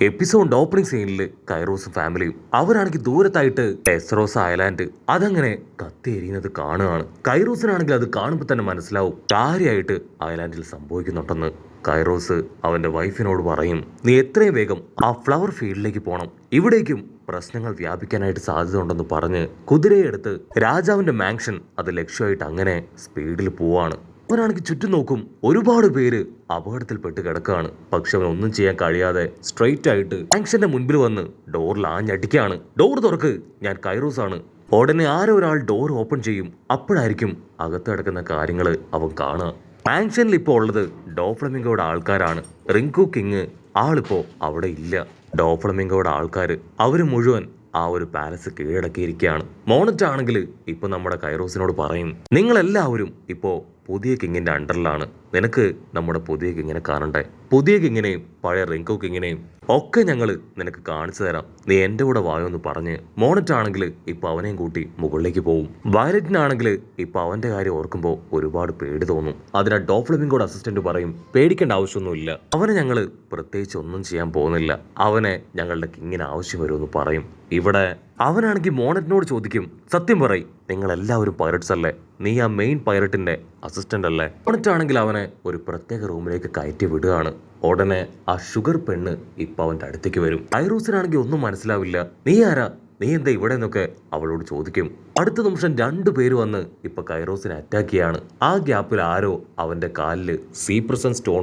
Episode opening സീനിൽ കൈറോസും ഫാമിലിയും അവരാണെങ്കിൽ ദൂരത്തായിട്ട് ടെസ്റോസ് ഐലാൻഡ് അതങ്ങനെ കത്തിയെരിയുന്നത് കാണുകയാണ്. കൈറോസിനാണെങ്കിൽ അത് കാണുമ്പോൾ തന്നെ മനസ്സിലാവും കാര്യമായിട്ട് ഐലാൻഡിൽ സംഭവിക്കുന്നുണ്ടെന്ന്. കൈറോസ് അവന്റെ വൈഫിനോട് പറയും, നീ എത്രയും വേഗം ആ ഫ്ലവർ ഫീൽഡിലേക്ക് പോകണം, ഇവിടേക്കും പ്രശ്നങ്ങൾ വ്യാപിക്കാനായിട്ട് സാധ്യത ഉണ്ടെന്ന് പറഞ്ഞ് കുതിരയെടുത്ത് രാജാവിന്റെ മാൻഷൻ അത് ലക്ഷ്യമായിട്ട് അങ്ങനെ സ്പീഡിൽ പോവാണ്. അവനാണെങ്കിൽ ചുറ്റും നോക്കും, ഒരുപാട് പേര് അപകടത്തിൽപ്പെട്ട് കിടക്കുകയാണ്. പക്ഷെ അവൻ ഒന്നും ചെയ്യാൻ കഴിയാതെ സ്ട്രെയിറ്റ് ആയിട്ട് മാൻഷന്റെ മുൻപിൽ വന്ന് ഡോറിൽ ആഞ്ഞടിക്കാണ്. ഡോർ തുറക്ക്, ഞാൻ കൈറോസ് ആണ്. ഉടനെ ആരോ ഒരാൾ ഡോർ ഓപ്പൺ ചെയ്യും. അപ്പോഴായിരിക്കും അകത്ത് കിടക്കുന്ന കാര്യങ്ങൾ അവൻ കാണുക. മാൻഷനിൽ ഇപ്പോൾ ഉള്ളത് ഡോഫ്ലമിംഗോയുടെ ആൾക്കാരാണ്. റിങ്കു കിങ് ആളിപ്പോ അവിടെ ഇല്ല. ഡോഫ്ലമിംഗോയുടെ ആൾക്കാർ അവര് മുഴുവൻ ആ ഒരു പാലസ് കീഴടക്കിയിരിക്കുകയാണ്. മോണറ്റ് ആണെങ്കിൽ ഇപ്പൊ നമ്മുടെ കൈറോസിനോട് പറയും, നിങ്ങളെല്ലാവരും ഇപ്പോ പുതിയ കിങ്ങിന്റെ അണ്ടറിലാണ്. നിനക്ക് നമ്മുടെ പുതിയ കിങ്ങിനെ കാണണ്ടേ? പുതിയ കിങ്ങിനെയും പഴയ റിങ്കോ കിങ്ങിനെയും ഒക്കെ ഞങ്ങൾ നിനക്ക് കാണിച്ചു തരാം, നീ എന്റെ കൂടെ വായോന്ന് പറഞ്ഞ് മോണറ്റ് ആണെങ്കിൽ ഇപ്പൊ അവനെയും കൂട്ടി മുകളിലേക്ക് പോവും. വയലറ്റിനാണെങ്കിൽ ഇപ്പൊ അവന്റെ കാര്യം ഓർക്കുമ്പോൾ ഒരുപാട് പേടി തോന്നും. അതിനാ ഡോഫ്ലമിംഗോയുടെ അസിസ്റ്റന്റ് പറയും, പേടിക്കേണ്ട ആവശ്യമൊന്നുമില്ല, അവനെ ഞങ്ങള് പ്രത്യേകിച്ച് ഒന്നും ചെയ്യാൻ പോകുന്നില്ല, അവനെ ഞങ്ങളുടെ കിങ്ങിന് ആവശ്യം വരുമെന്ന് പറയും. ഇവിടെ അവനാണെങ്കിൽ മോണറ്റിനോട് ചോദിക്കും, സത്യം പറയും, നിങ്ങൾ എല്ലാവരും പൈററ്റ്സ് അല്ലേ? നീ ആ മെയിൻ പൈററ്റിന്റെ അസിസ്റ്റന്റ് അല്ലേ? മോണറ്റ് ആണെങ്കിൽ അവനെ ഒരു പ്രത്യേക റൂമിലേക്ക് കയറ്റി വിടുകയാണ്. ഉടനെ ആ ഷുഗർ പെണ്ണ് ഇപ്പൊ അവന്റെ അടുത്തേക്ക് വരും. കൈറോസിനാണെങ്കിൽ ഒന്നും മനസ്സിലാവില്ല. നീ ആരാ, നീ എന്താ ഇവിടെ എന്നൊക്കെ അവളോട് ചോദിക്കും. അടുത്ത നിമിഷം രണ്ടുപേര് വന്ന് ഇപ്പൊ കൈറോസിനെ അറ്റാക്ക് ചെയ്യാണ്. ആ ഗ്യാപ്പിൽ ആരോ അവന്റെ കാലില് സീപ്രസൻ സ്റ്റോൺ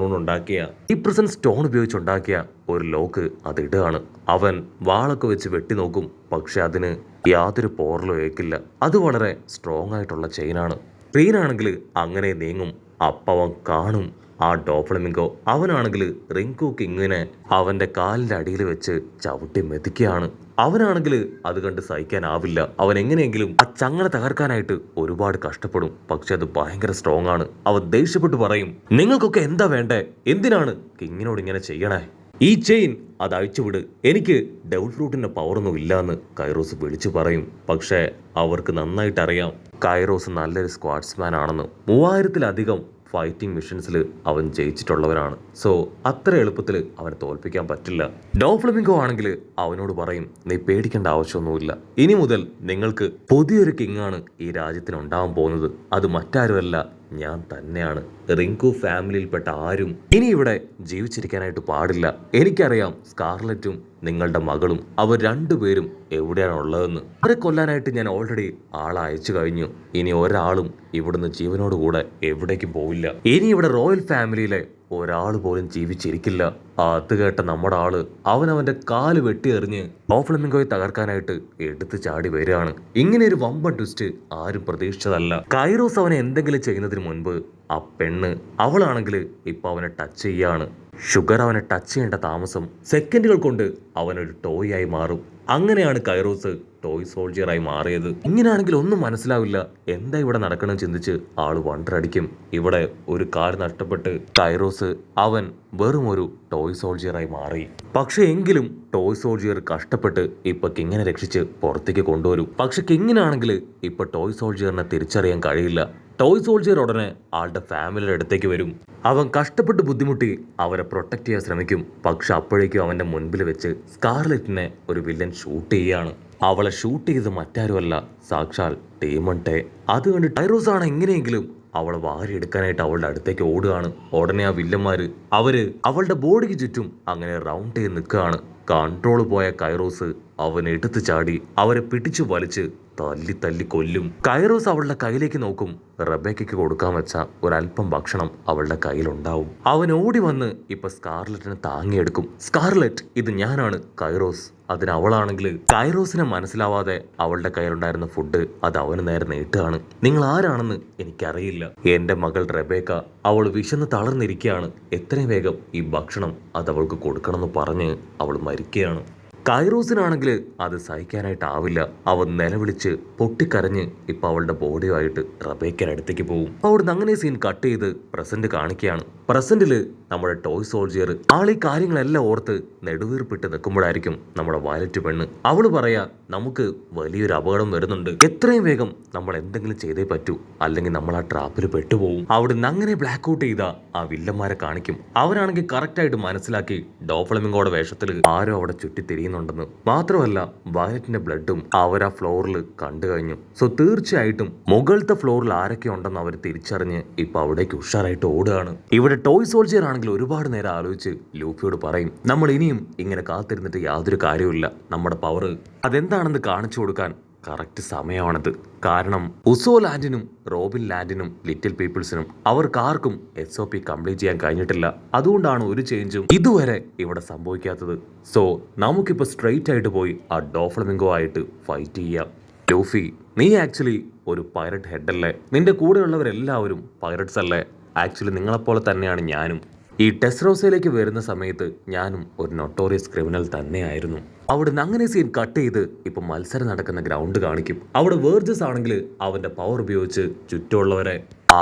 ഉപയോഗിച്ചുണ്ടാക്കിയ ഒരു ലോക്ക് അത് ഇടുകയാണ്. അവൻ വാളൊക്കെ വെച്ച് വെട്ടി നോക്കും, പക്ഷെ അതിന് യാതൊരു പോറലും ഏക്കില്ല. അത് വളരെ സ്ട്രോങ് ആയിട്ടുള്ള ചെയിനാണ്. ട്രെയിനാണെങ്കിൽ അങ്ങനെ നീങ്ങും. അപ്പവൻ കാണും ആ ഡോഫ്ലമിംഗോ അവനാണെങ്കിൽ റിങ്കു കിങ്ങിനെ അവന്റെ കാലിന്റെ അടിയിൽ വെച്ച് ചവിട്ടി മെതിക്കുകയാണ്. അവനാണെങ്കിൽ അത് കണ്ട് സഹിക്കാനാവില്ല. അവൻ എങ്ങനെയെങ്കിലും ആ ചങ്ങല തകർക്കാനായിട്ട് ഒരുപാട് കഷ്ടപ്പെടും. പക്ഷെ അത് ഭയങ്കര സ്ട്രോങ് ആണ്. അവൻ ദേഷ്യപ്പെട്ട് പറയും, നിങ്ങൾക്കൊക്കെ എന്താ വേണ്ടേ? എന്തിനാണ് കിങ്ങിനോട് ഇങ്ങനെ ചെയ്യണേ? ഈ ചെയിൻ അത് അഴിച്ചുവിട്, എനിക്ക് ഡെവിൾ ഫ്രൂട്ടിന്റെ പവറൊന്നും ഇല്ലാന്ന് കൈറോസ് വിളിച്ചു പറയും. പക്ഷേ അവർക്ക് നന്നായിട്ട് അറിയാം കൈറോസ് നല്ലൊരു സ്ക്വാഡ്സ്മാൻ ആണെന്ന്. 3000-ലധികം ഫൈറ്റിംഗ് മിഷൻസിൽ അവൻ ജയിച്ചിട്ടുള്ളവരാണ്. സോ അത്ര എളുപ്പത്തിൽ അവനെ തോൽപ്പിക്കാൻ പറ്റില്ല. ഡോഫ്ലമിംഗോ ആണെങ്കിൽ അവനോട് പറയും, നീ പേടിക്കേണ്ട ആവശ്യമൊന്നുമില്ല, ഇനി മുതൽ നിങ്ങൾക്ക് പുതിയൊരു കിങ്ങാണ് ഈ രാജ്യത്തിന് ഉണ്ടാവാൻ പോകുന്നത്. അത് മറ്റാരുമല്ല, ഞാൻ തന്നെയാണ്. റിങ്കു ഫാമിലിയിൽപ്പെട്ട ആരും ഇനി ഇവിടെ ജീവിച്ചിരിക്കാനായിട്ട് പാടില്ല. എനിക്കറിയാം സ്കാർലറ്റും നിങ്ങളുടെ മകളും അവർ രണ്ടുപേരും എവിടെയാണ് ഉള്ളതെന്ന്. അവരെ കൊല്ലാനായിട്ട് ഞാൻ ഓൾറെഡി ആളെ അയച്ചു കഴിഞ്ഞു. ഇനി ഒരാളും ഇവിടുന്ന് ജീവനോടുകൂടെ എവിടേക്കും പോവില്ല. ഇനി ഇവിടെ റോയൽ ഫാമിലിയിലെ ഒരാൾ പോലും ജീവിച്ചിരിക്കില്ല. അത് കേട്ട നമ്മുടെ ആള് അവനവന്റെ കാല് വെട്ടിയെറിഞ്ഞ് ഡോഫ്ലമിംഗോയെ തകർക്കാനായിട്ട് എടുത്ത് ചാടി വരികയാണ്. ഇങ്ങനെ ഒരു വമ്പൻ ട്വിസ്റ്റ് ആരും പ്രതീക്ഷിച്ചതല്ല. കൈറോസ് അവനെ എന്തെങ്കിലും ചെയ്യുന്നതിന് മുൻപ് ആ പെണ്ണ് അവളാണെങ്കിൽ ഇപ്പൊ അവനെ ടച്ച് ചെയ്യാണ്. ഷുഗർ അവനെ ടച്ച് ചെയ്യേണ്ട താമസം സെക്കൻഡുകൾ കൊണ്ട് അവനൊരു ടോയ് ആയി മാറും. അങ്ങനെയാണ് കൈറോസ് ടോയ് സോൾജിയറായി മാറിയത്. ഇങ്ങനെയാണെങ്കിൽ ഒന്നും മനസ്സിലാവില്ല, എന്താ ഇവിടെ നടക്കണമെന്ന് ചിന്തിച്ച് ആള് വണ്ടറടിക്കും. ഇവിടെ ഒരു കാല് നഷ്ടപ്പെട്ട് കൈറോസ് അവൻ വെറും ഒരു ടോയ് സോൾജിയറായി മാറി. പക്ഷെ എങ്കിലും ടോയ് സോൾജിയർ കഷ്ടപ്പെട്ട് ഇപ്പൊ കിങ്ങിനെ രക്ഷിച്ച് പുറത്തേക്ക് കൊണ്ടുവരും. പക്ഷെ കിങ്ങിനാണെങ്കിൽ ഇപ്പൊ ടോയ് സോൾജിയറിനെ തിരിച്ചറിയാൻ കഴിയില്ല. ടോയ് സോൾജിയർ ഉടനെ ആളുടെ ഫാമിലിയുടെ അടുത്തേക്ക് വരും. അവൻ കഷ്ടപ്പെട്ട് ബുദ്ധിമുട്ടി അവരെ പ്രൊട്ടക്ട് ചെയ്യാൻ ശ്രമിക്കും. പക്ഷെ അപ്പോഴേക്കും അവന്റെ മുൻപിൽ വെച്ച് സ്കാർലെറ്റിനെ ഒരു വില്ലൻ ഷൂട്ട് ചെയ്യാണ്. അവളെ ഷൂട്ട് ചെയ്ത് മറ്റാരുമല്ല, സാക്ഷാൽ ഡേമൺ ടേ. അത് കണ്ട് കൈറോസ് ആണ് എങ്ങനെയെങ്കിലും അവളെ വാരിയെടുക്കാനായിട്ട് അവളുടെ അടുത്തേക്ക് ഓടുകയാണ്. ഉടനെ ആ വില്ലന്മാര് അവര് അവളുടെ ബോഡിക്ക് ചുറ്റും അങ്ങനെ റൗണ്ട് ചെയ്ത് നിൽക്കുകയാണ്. കൺട്രോൾ പോയ കൈറോസ് അവൻ എടുത്തു ചാടി അവരെ പിടിച്ചു വലിച്ച് തല്ലി തല്ലി കൊല്ലും. കൈറോസ് അവളുടെ കയ്യിലേക്ക് നോക്കും. റബേക്കയ്ക്ക് കൊടുക്കാൻ വെച്ച ഒരല്പം ഭക്ഷണം അവളുടെ കയ്യിലുണ്ടാവും. അവൻ ഓടി വന്ന് ഇപ്പൊ സ്കാർലെറ്റിനെ താങ്ങിയെടുക്കും. സ്കാർലെറ്റ്, ഇത് ഞാനാണ് കൈറോസ്. അതിന് അവളാണെങ്കിൽ കൈറോസിനെ മനസ്സിലാവാതെ അവളുടെ കയ്യിലുണ്ടായിരുന്ന ഫുഡ് അത് അവന് നേരെ നീട്ടുകയാണ്. നിങ്ങൾ ആരാണെന്ന് എനിക്കറിയില്ല, എന്റെ മകൾ റബേക്ക, അവൾ വിശന്ന് തളർന്നിരിക്കുകയാണ്, എത്രയും വേഗം ഈ ഭക്ഷണം അത് അവൾക്ക് കൊടുക്കണമെന്ന് പറഞ്ഞ് അവൾ മരിക്കുകയാണ്. കൈറോസിനാണെങ്കിൽ അത് സഹിക്കാനായിട്ടാവില്ല. അവൻ നിലവിളിച്ച് പൊട്ടിക്കരഞ്ഞ് ഇപ്പൊ അവളുടെ ബോഡിയുമായിട്ട് റബേക്കയുടെ അടുത്തേക്ക് പോകും. അവിടുന്ന് അങ്ങനെ സീൻ കട്ട് ചെയ്ത് പ്രസന്റ് കാണിക്കുകയാണ്. പ്രസന്റില് നമ്മുടെ ടോയ് സോൾജിയർ ആളീ കാര്യങ്ങളെല്ലാം ഓർത്ത് നെടുവീർപ്പിട്ട് നിൽക്കുമ്പോഴായിരിക്കും നമ്മുടെ വയലറ്റ് പെണ്ണ് അവള് പറയാ നമുക്ക് വലിയൊരു അപകടം വരുന്നുണ്ട്, എത്രയും വേഗം നമ്മൾ എന്തെങ്കിലും ചെയ്തേ പറ്റൂ, അല്ലെങ്കിൽ നമ്മൾ ആ ട്രാപ്പിൽ പെട്ടുപോകും. അവിടുന്ന് അങ്ങനെ ബ്ലാക്ക് ഔട്ട് ചെയ്ത ആ വില്ലന്മാരെ കാണിക്കും. അവരാണെങ്കിൽ കറക്റ്റ് ആയിട്ട് മനസ്സിലാക്കി ഡോഫ്ലമിംഗോടെ വേഷത്തിൽ ആരോ അവിടെ ചുറ്റി തിരിയുന്നുണ്ടെന്ന്. മാത്രമല്ല വയലറ്റിന്റെ ബ്ലഡും അവർ ആ ഫ്ലോറിൽ കണ്ടു കഴിഞ്ഞു. സോ തീർച്ചയായിട്ടും മുകളിലത്തെ ഫ്ലോറിൽ ആരൊക്കെ ഉണ്ടെന്ന് അവർ തിരിച്ചറിഞ്ഞ് ഇപ്പൊ അവിടേക്ക് ഉഷാറായിട്ട് ഓടുകയാണ്. ഇവിടെ ടോയ് സോൾജിയർ ആണെങ്കിൽ ഒരുപാട് നേരം ആലോചിച്ച് ലൂഫിയോട് പറയും, നമ്മൾ ഇനിയും ഇങ്ങനെ കാത്തിരുന്നിട്ട് യാതൊരു കാര്യവുമില്ല, നമ്മുടെ പവർ അതെന്താണെന്ന് കാണിച്ചു കൊടുക്കാൻ കറക്റ്റ് സമയമാണത്. കാരണം ഉസോ ലാൻഡിനും റോബിൻ ലാൻഡിനും ലിറ്റിൽ പീപ്പിൾസിനും അവർക്കാർക്കും SOP കംപ്ലീറ്റ് ചെയ്യാൻ കഴിഞ്ഞിട്ടില്ല. അതുകൊണ്ടാണ് ഒരു ചേഞ്ചും ഇതുവരെ ഇവിടെ സംഭവിക്കാത്തത്. സോ നമുക്കിപ്പോ സ്ട്രെയിറ്റ് ആയിട്ട് പോയി ആ ഡോഫ്ലമിംഗോ ആയിട്ട് ഫൈറ്റ് ചെയ്യാം. ലൂഫി, നീ ആക്ച്വലി ഒരു പൈററ്റ് ഹെഡ് അല്ലേ? നിന്റെ കൂടെയുള്ളവരെല്ലാവരും പൈററ്റ്സ് അല്ലേ? ആക്ച്വലി നിങ്ങളെപ്പോലെ തന്നെയാണ് ഞാനും. ഈ ടെസ്റോസയിലേക്ക് വരുന്ന സമയത്ത് ഞാനും ഒരു നൊട്ടോറിയസ് ക്രിമിനൽ തന്നെയായിരുന്നു. അവിടുന്ന് അങ്ങനെ സീൻ കട്ട് ചെയ്ത് ഇപ്പൊ മത്സരം നടക്കുന്ന ഗ്രൗണ്ട് കാണിക്കും. അവിടെ വേർജസ് ആണെങ്കിൽ അവന്റെ പവർ ഉപയോഗിച്ച് ചുറ്റുമുള്ളവരെ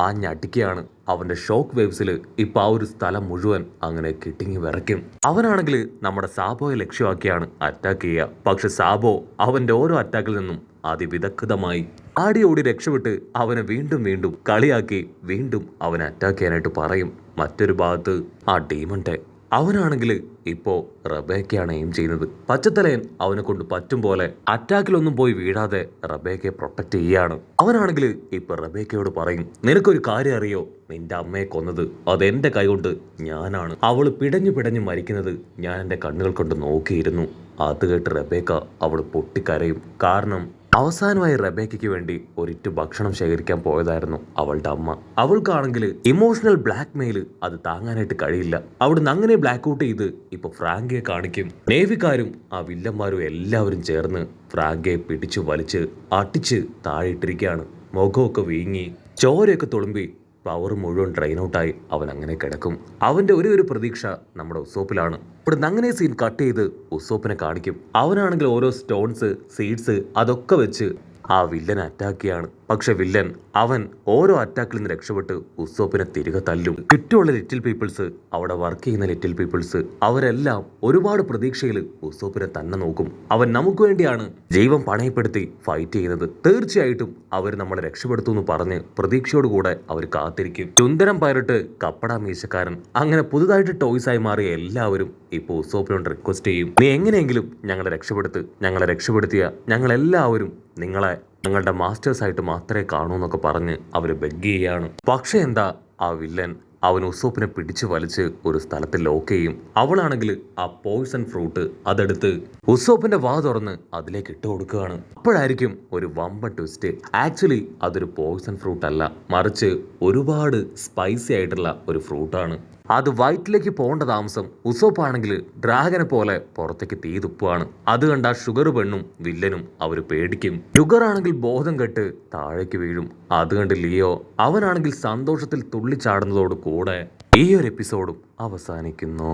ആഞ്ഞടിക്കുകയാണ്. അവന്റെ ഷോക്ക് വേവ്സിൽ ഇപ്പൊ ആ ഒരു സ്ഥലം മുഴുവൻ അങ്ങനെ കിട്ടിങ്ങി വിറയ്ക്കും. അവനാണെങ്കിൽ നമ്മുടെ സാബോയെ ലക്ഷ്യമാക്കിയാണ് അറ്റാക്ക് ചെയ്യുക. പക്ഷെ സാബോ അവന്റെ ഓരോ അറ്റാക്കിൽ നിന്നും അതിവിദഗ്ധമായി ആടി ഓടി രക്ഷപ്പെട്ട് അവനെ വീണ്ടും വീണ്ടും കളിയാക്കി വീണ്ടും അവനെ അറ്റാക്ക് ചെയ്യാനായിട്ട് പറയും. മറ്റൊരു ഭാഗത്ത് ആ ഡീമന്റെ അവനാണെങ്കിൽ ഇപ്പോ റബേക്കയാണ് എയിം ചെയ്യുന്നത്. പച്ചത്തലയൻ അവനെ കൊണ്ട് പറ്റും പോലെ അറ്റാക്കിലൊന്നും പോയി വീഴാതെ റബേക്കയെ പ്രൊട്ടക്ട് ചെയ്യാണ്. അവനാണെങ്കിൽ ഇപ്പൊ റബേക്കയോട് പറയും, നിനക്കൊരു കാര്യം അറിയോ, നിന്റെ അമ്മയെ കൊന്നത് അതെന്റെ കൈകൊണ്ട് ഞാനാണ്. അവള് പിടഞ്ഞു പിടഞ്ഞു മരിക്കുന്നത് ഞാൻ എൻ്റെ കണ്ണുകൾ കൊണ്ട് നോക്കിയിരുന്നു. അത് കേട്ട് റബേക്ക അവള് പൊട്ടിക്കരയും. കാരണം അവസാനമായി റബേക്കയ്ക്ക് വേണ്ടി ഒരിറ്റു ഭക്ഷണം ശേഖരിക്കാൻ പോയതായിരുന്നു അവളുടെ അമ്മ. അവൾക്കാണെങ്കിൽ ഇമോഷണൽ ബ്ലാക്ക് മെയിൽ അത് താങ്ങാനായിട്ട് കഴിയില്ല. അവിടുന്ന് അങ്ങനെ ബ്ലാക്ക് ഔട്ട് ചെയ്ത് ഇപ്പൊ ഫ്രാങ്കയെ കാണിക്കും. നേവിക്കാരും ആ വില്ലന്മാരും എല്ലാവരും ചേർന്ന് ഫ്രാങ്കയെ പിടിച്ചു വലിച്ച് അടിച്ച് താഴെ ഇട്ടിരിക്കുകയാണ്. മുഖമൊക്കെ വീങ്ങി ചോരയൊക്കെ തുളുമ്പി പവർ മുഴുവൻ ഡ്രെയിൻ ഔട്ടായി അവൻ അങ്ങനെ കിടക്കും. അവന്റെ ഒരു പ്രതീക്ഷ നമ്മുടെ ഉസോപ്പിലാണ്. ഇവിടെ അങ്ങനെ സീൻ കട്ട് ചെയ്ത് ഉസോപ്പിനെ കാണിക്കും. അവനാണെങ്കിൽ ഓരോ സ്റ്റോൺസ് സീഡ്സ് അതൊക്കെ വെച്ച് ആ വില്ലനെ അറ്റാക്ക് ചെയ്യാണ്. പക്ഷെ വില്ലൻ അവൻ ഓരോ അറ്റാക്കിൽ നിന്ന് രക്ഷപ്പെട്ട് ഉസോപ്പിനെ തിരികെ തല്ലും. ചുറ്റുമുള്ള ലിറ്റിൽ പീപ്പിൾസ്, അവിടെ വർക്ക് ചെയ്യുന്ന ലിറ്റിൽ പീപ്പിൾസ് അവരെല്ലാം ഒരുപാട് പ്രതീക്ഷയിൽ ഉസോപ്പിനെ തന്നെ നോക്കും. അവൻ നമുക്ക് വേണ്ടിയാണ് ജീവൻ പണയപ്പെടുത്തി ഫൈറ്റ് ചെയ്യുന്നത്. തീർച്ചയായിട്ടും അവർ നമ്മളെ രക്ഷപ്പെടുത്തുമെന്ന് പറഞ്ഞ് പ്രതീക്ഷയോടുകൂടെ അവർ കാത്തിരിക്കും. ചുന്ദരം പൈറട്ട്, കപ്പട മീശക്കാരൻ, അങ്ങനെ പുതുതായിട്ട് ടോയ്സായി മാറിയ എല്ലാവരും ഇപ്പോൾ ഉസോപ്പിനോട് റിക്വസ്റ്റ് ചെയ്യും, നീ എങ്ങനെയെങ്കിലും ഞങ്ങളെ രക്ഷപ്പെടുത്ത്, ഞങ്ങളെ രക്ഷപ്പെടുത്തിയ ഞങ്ങളെല്ലാവരും നിങ്ങളെ ഞങ്ങളുടെ മാസ്റ്റേഴ്സ് ആയിട്ട് മാത്രമേ കാണൂ എന്നൊക്കെ പറഞ്ഞ് അവര് ബെഗ് ചെയ്യാണ്. പക്ഷെ എന്താ, ആ വില്ലൻ അവൻ ഉസോപ്പിനെ പിടിച്ചു വലിച്ച് ഒരു സ്ഥലത്ത് ലോക്ക് ചെയ്യും. അവളാണെങ്കിൽ ആ പോയ്സൺ ഫ്രൂട്ട് അതെടുത്ത് ഉസോപ്പിന്റെ വാ തുറന്ന് അതിലേക്ക് ഇട്ട് കൊടുക്കുകയാണ്. അപ്പോഴായിരിക്കും ഒരു വമ്പൻ ട്വിസ്റ്റ്. ആക്ച്വലി അതൊരു പോയ്സൺ ഫ്രൂട്ട് അല്ല, മറിച്ച് ഒരുപാട് സ്പൈസി ആയിട്ടുള്ള ഒരു ഫ്രൂട്ടാണ്. അത് വയറ്റിലേക്ക് പോകേണ്ട താമസം ഉസോപ്പാണെങ്കിൽ ഡ്രാഗനെ പോലെ പുറത്തേക്ക് തീ തുപ്പുകയാണ്. അത് കണ്ട ഷുഗർ പെണ്ണും വില്ലനും അവർ പേടിക്കും. ഷുഗർ ആണെങ്കിൽ ബോധം കെട്ട് താഴേക്ക് വീഴും. അത് കണ്ട് ലിയോ അവനാണെങ്കിൽ സന്തോഷത്തിൽ തുള്ളിച്ചാടുന്നതോട് കൂടെ ഈ ഒരു എപ്പിസോഡും അവസാനിക്കുന്നു.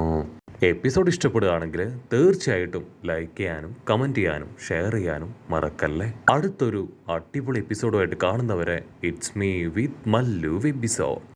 എപ്പിസോഡ് ഇഷ്ടപ്പെടുകയാണെങ്കിൽ തീർച്ചയായിട്ടും ലൈക്ക് ചെയ്യാനും കമന്റ് ചെയ്യാനും ഷെയർ ചെയ്യാനും മറക്കല്ലേ. അടുത്തൊരു അടിപൊളി എപ്പിസോഡുമായിട്ട് കാണുന്നവരെ it's me with Mallu episode.